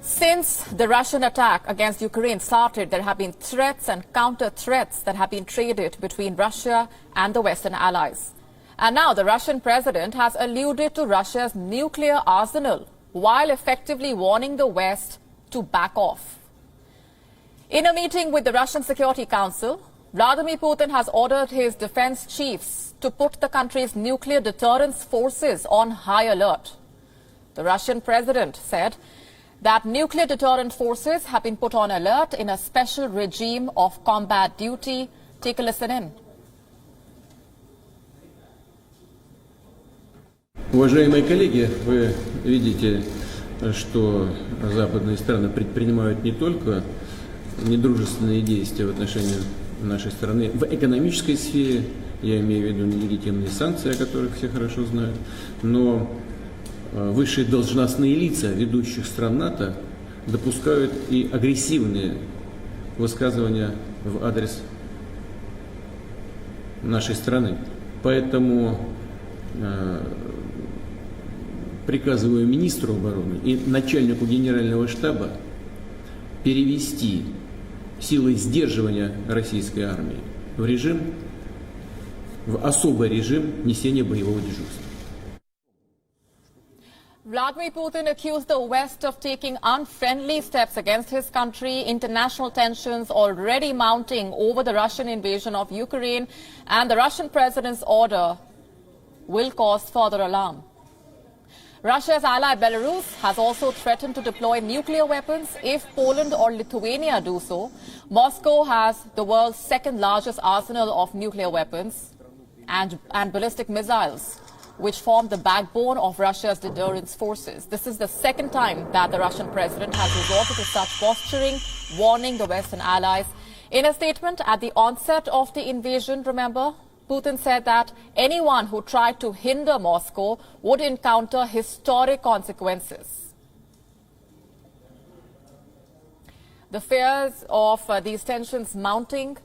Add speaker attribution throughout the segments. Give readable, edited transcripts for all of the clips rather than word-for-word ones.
Speaker 1: Since the Russian attack against Ukraine started, there have been threats and counter-threats that have been traded between Russia and the Western allies. And now the Russian president has alluded to Russia's nuclear arsenal while effectively warning the West to back off. In a meeting with the Russian Security Council, Vladimir Putin has ordered his defense chiefs to put the country's nuclear deterrence forces on high alert. The Russian president said that nuclear deterrent forces have been put on alert in a special regime of combat duty. Take a listen in.
Speaker 2: Уважаемые коллеги, вы видите, что западные страны предпринимают не только недружественные действия в отношении нашей страны в экономической сфере, я имею в виду нелегитимные санкции, о которых все хорошо знают, но высшие должностные лица ведущих стран НАТО допускают и агрессивные высказывания в адрес нашей страны. Поэтому приказываю министру обороны и начальнику генерального штаба перевести силы сдерживания российской армии в особый режим несения боевого дежурства.
Speaker 1: Vladimir Putin accused the West of taking unfriendly steps against his country, international tensions already mounting over the Russian invasion of Ukraine, and the Russian president's order will cause further alarm. Russia's ally Belarus has also threatened to deploy nuclear weapons if Poland or Lithuania do so. Moscow has the world's second largest arsenal of nuclear weapons and ballistic missiles, which form the backbone of Russia's deterrence forces. This is the second time that the Russian president has resorted to such posturing, warning the Western allies. In a statement at the onset of the invasion, remember, Putin said that anyone who tried to hinder Moscow would encounter historic consequences. The fears of these tensions mounting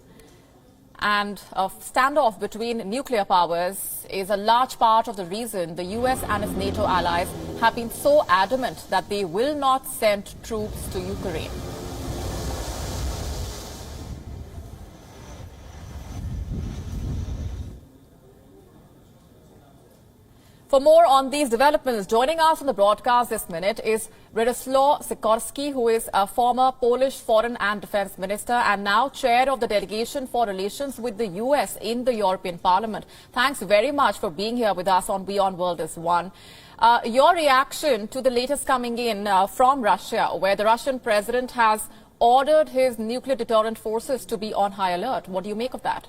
Speaker 1: and a standoff between nuclear powers is a large part of the reason the US and its NATO allies have been so adamant that they will not send troops to Ukraine. For more on these developments, joining us on the broadcast this minute is Radoslaw Sikorski, who is a former Polish Foreign and Defense Minister and now chair of the Delegation for Relations with the US in the European Parliament. Thanks very much for being here with us on Beyond World is One. Your reaction to the latest coming in from Russia, where the Russian president has ordered his nuclear deterrent forces to be on high alert. What do you make of that?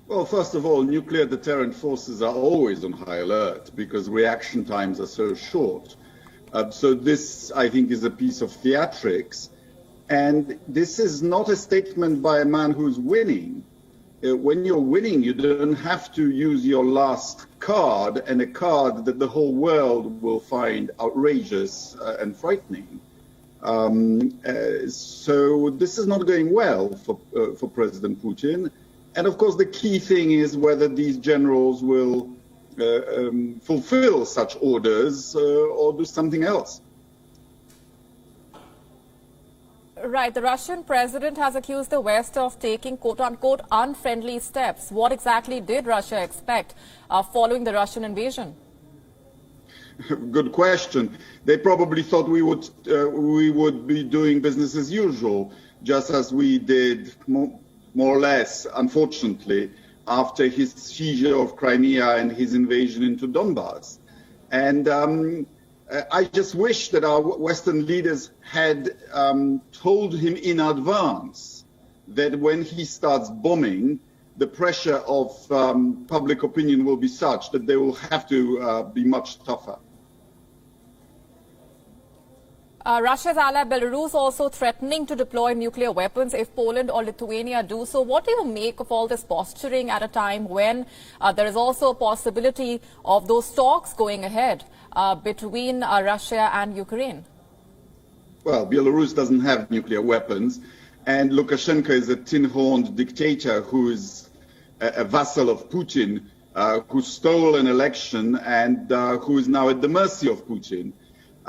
Speaker 3: Well, first of all, nuclear deterrent forces are always on high alert because reaction times are so short. So this, I think, is a piece of theatrics. And this is not a statement by a man who's winning. When you're winning, you don't have to use your last card, and a card that the whole world will find outrageous and frightening. So this is not going well for President Putin. And of course, the key thing is whether these generals will fulfill such orders or do something else.
Speaker 1: Right. The Russian president has accused the West of taking quote-unquote unfriendly steps. What exactly did Russia expect following the Russian invasion?
Speaker 3: Good question. They probably thought we would be doing business as usual, just as we did more or less, unfortunately, after his seizure of Crimea and his invasion into Donbass. And I just wish that our Western leaders had told him in advance that when he starts bombing, the pressure of public opinion will be such that they will have to be much tougher.
Speaker 1: Russia's ally Belarus also threatening to deploy nuclear weapons if Poland or Lithuania do so. What do you make of all this posturing at a time when there is also a possibility of those talks going ahead between Russia and Ukraine?
Speaker 3: Well, Belarus doesn't have nuclear weapons, and Lukashenko is a tin-horned dictator who is a vassal of Putin, who stole an election and who is now at the mercy of Putin.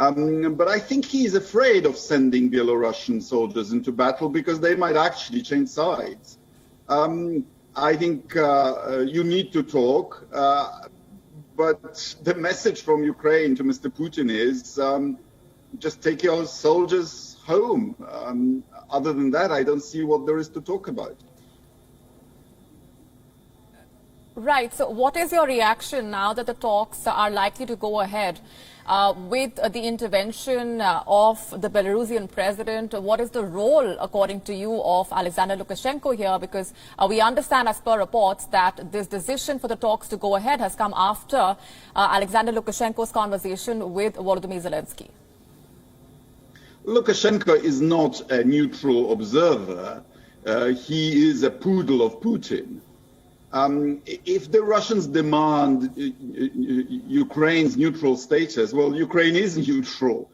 Speaker 3: But I think he's afraid of sending Belarusian soldiers into battle because they might actually change sides. I think you need to talk, but the message from Ukraine to Mr. Putin is just take your soldiers home. Other than that, I don't see what there is to talk about.
Speaker 1: Right. So what is your reaction now that the talks are likely to go ahead with the intervention of the Belarusian president? What is the role, according to you, of Alexander Lukashenko here? Because we understand, as per reports, that this decision for the talks to go ahead has come after Alexander Lukashenko's conversation with Volodymyr Zelensky.
Speaker 3: Lukashenko is not a neutral observer. He is a poodle of Putin. If the Russians demand Ukraine's neutral status, well, Ukraine is neutral,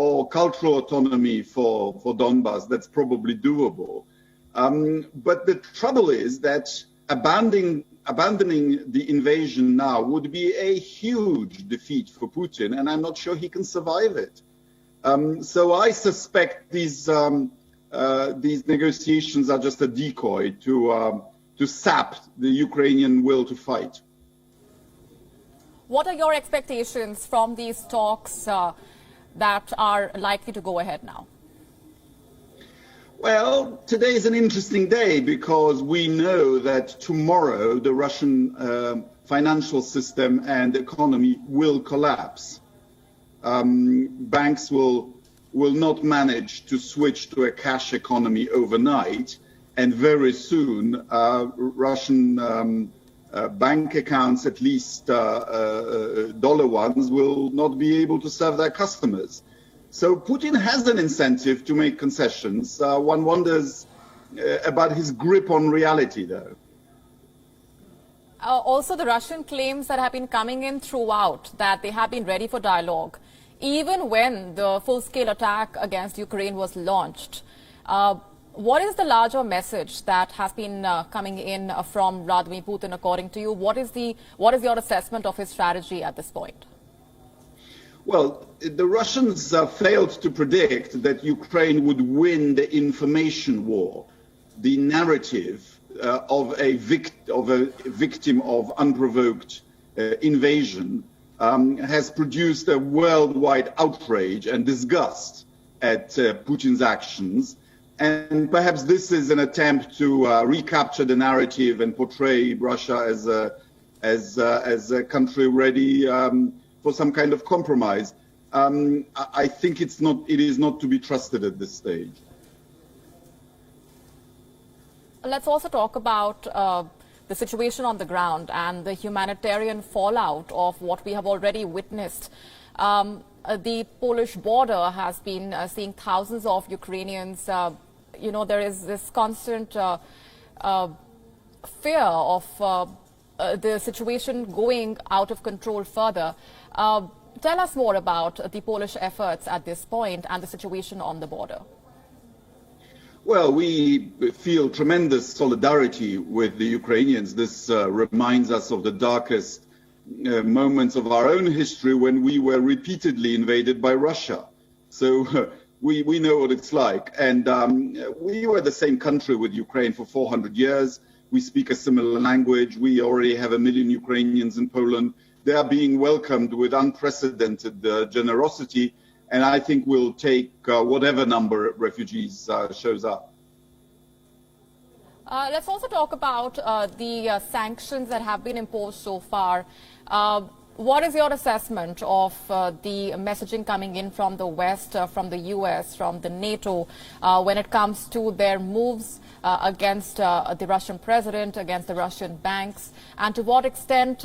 Speaker 3: or cultural autonomy for Donbas, that's probably doable. But the trouble is that abandoning the invasion now would be a huge defeat for Putin, and I'm not sure he can survive it. So I suspect these negotiations are just a decoy to sap the Ukrainian will to fight.
Speaker 1: What are your expectations from these talks that are likely to go ahead now?
Speaker 3: Well, today is an interesting day because we know that tomorrow the Russian financial system and economy will collapse. Banks will not manage to switch to a cash economy overnight. And very soon, Russian bank accounts, at least dollar ones, will not be able to serve their customers. So Putin has an incentive to make concessions. One wonders about his grip on reality, though.
Speaker 1: Also, the Russian claims that have been coming in throughout, that they have been ready for dialogue, even when the full-scale attack against Ukraine was launched. What is the larger message that has been coming in from Vladimir Putin, according to you? What is your assessment of his strategy at this point?
Speaker 3: Well, the Russians failed to predict that Ukraine would win the information war. The narrative of a victim of unprovoked invasion has produced a worldwide outrage and disgust at Putin's actions. And perhaps this is an attempt to recapture the narrative and portray Russia as a country ready for some kind of compromise. I think it is not to be trusted at this stage.
Speaker 1: Let's also talk about the situation on the ground and the humanitarian fallout of what we have already witnessed. The Polish border has been seeing thousands of Ukrainians. There is this constant fear of the situation going out of control further. Tell us more about the Polish efforts at this point and the situation on the border.
Speaker 3: Well, we feel tremendous solidarity with the Ukrainians. This reminds us of the darkest moments of our own history when we were repeatedly invaded by Russia. So we know what it's like. And we were the same country with Ukraine for 400 years. We speak a similar language. We already have 1 million Ukrainians in Poland. They are being welcomed with unprecedented generosity. And I think we'll take whatever number of refugees shows up.
Speaker 1: Let's also talk about the sanctions that have been imposed so far. What is your assessment of the messaging coming in from the West, from the US, from the NATO, when it comes to their moves against the Russian president, against the Russian banks, and to what extent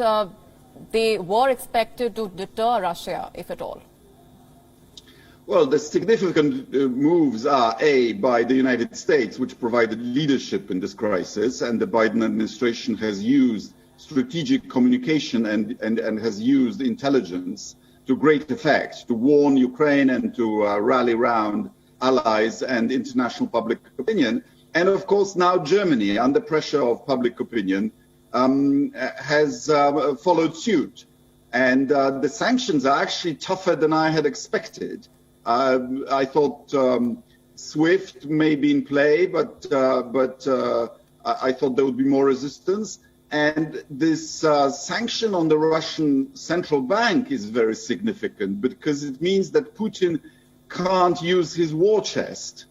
Speaker 1: they were expected to deter Russia, if at all?
Speaker 3: Well, the significant moves are, A, by the United States, which provided leadership in this crisis, and the Biden administration has used strategic communication and has used intelligence to great effect to warn Ukraine and to rally round allies and international public opinion. And of course, now Germany, under pressure of public opinion, has followed suit. And the sanctions are actually tougher than I had expected. I thought SWIFT may be in play, but I thought there would be more resistance. And this sanction on the Russian central bank is very significant because it means that Putin can't use his war chest.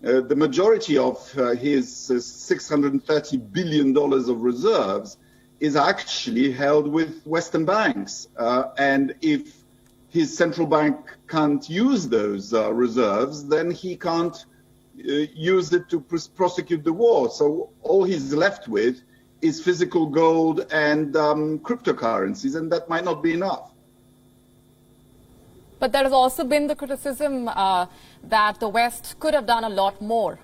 Speaker 3: The majority of his $630 billion of reserves is actually held with Western banks. And if his central bank can't use those reserves, then he can't use it to prosecute the war. So all he's left with is physical gold and cryptocurrencies, and that might not be enough.
Speaker 1: But there has also been the criticism that the West could have done a lot more.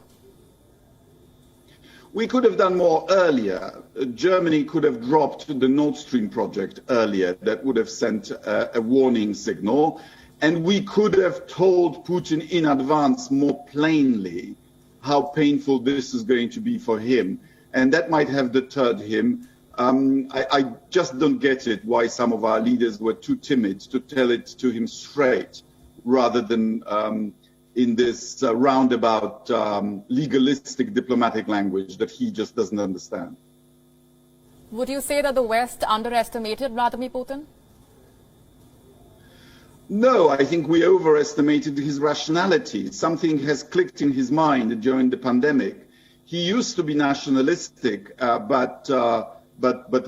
Speaker 3: We could have done more earlier. Germany could have dropped the Nord Stream project earlier. That would have sent a warning signal. And we could have told Putin in advance more plainly how painful this is going to be for him. And that might have deterred him. I just don't get it why some of our leaders were too timid to tell it to him straight, rather than in this roundabout legalistic diplomatic language that he just doesn't understand.
Speaker 1: Would you say that the West underestimated Vladimir Putin?
Speaker 3: No, I think we overestimated his rationality. Something has clicked in his mind during the pandemic. He used to be nationalistic, but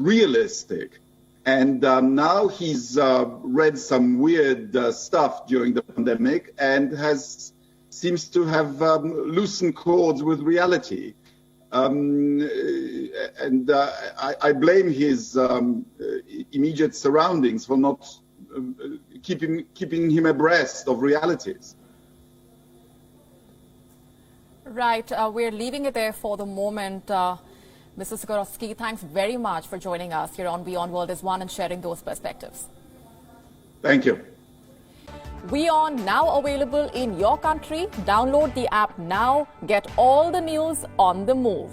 Speaker 3: realistic. And now he's read some weird stuff during the pandemic and seems to have loosened cords with reality. I blame his immediate surroundings for not keeping him abreast of realities.
Speaker 1: Right. We're leaving it there for the moment. Mr. Zagorski, thanks very much for joining us here on Beyond World is One and sharing those perspectives.
Speaker 3: Thank you.
Speaker 1: WION now available in your country. Download the app now. Get all the news on the move.